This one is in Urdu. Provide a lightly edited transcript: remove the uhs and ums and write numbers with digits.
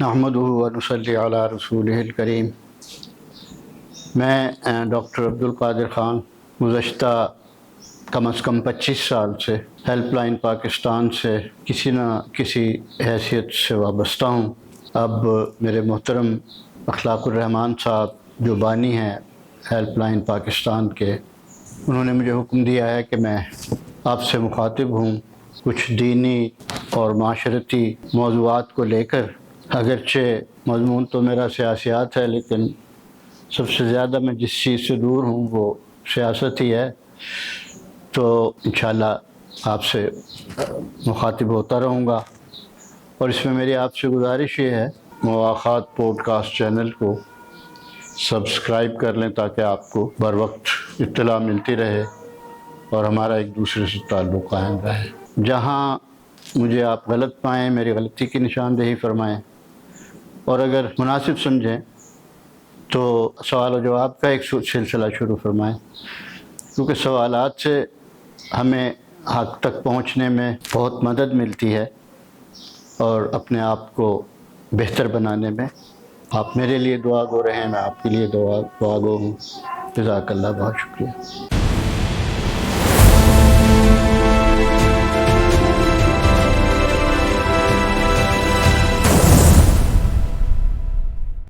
نحمدہ و نصلی علی رسولہ الکریم۔ میں ڈاکٹر عبدالقادر خان گزشتہ کم از کم 25 سال سے ہیلپ لائن پاکستان سے کسی نہ کسی حیثیت سے وابستہ ہوں۔ اب میرے محترم اخلاق الرحمان صاحب جو بانی ہیں ہیلپ لائن پاکستان کے، انہوں نے مجھے حکم دیا ہے کہ میں آپ سے مخاطب ہوں کچھ دینی اور معاشرتی موضوعات کو لے کر۔ اگرچہ مضمون تو میرا سیاسیات ہے، لیکن سب سے زیادہ میں جس چیز سے دور ہوں وہ سیاست ہی ہے، تو انشاءاللہ آپ سے مخاطب ہوتا رہوں گا۔ اور اس میں میری آپ سے گزارش یہ ہے، مواخات پوڈ کاسٹ چینل کو سبسکرائب کر لیں تاکہ آپ کو بر وقت اطلاع ملتی رہے اور ہمارا ایک دوسرے سے تعلق قائم رہے۔ جہاں مجھے آپ غلط پائیں، میری غلطی کی نشاندہی فرمائیں، اور اگر مناسب سمجھیں تو سوال و جواب کا ایک سلسلہ شروع فرمائیں، کیونکہ سوالات سے ہمیں حق تک پہنچنے میں بہت مدد ملتی ہے اور اپنے آپ کو بہتر بنانے میں۔ آپ میرے لیے دعا گو رہیں، میں آپ کے لیے دعا گو ہوں۔ جزاک اللہ، بہت شکریہ۔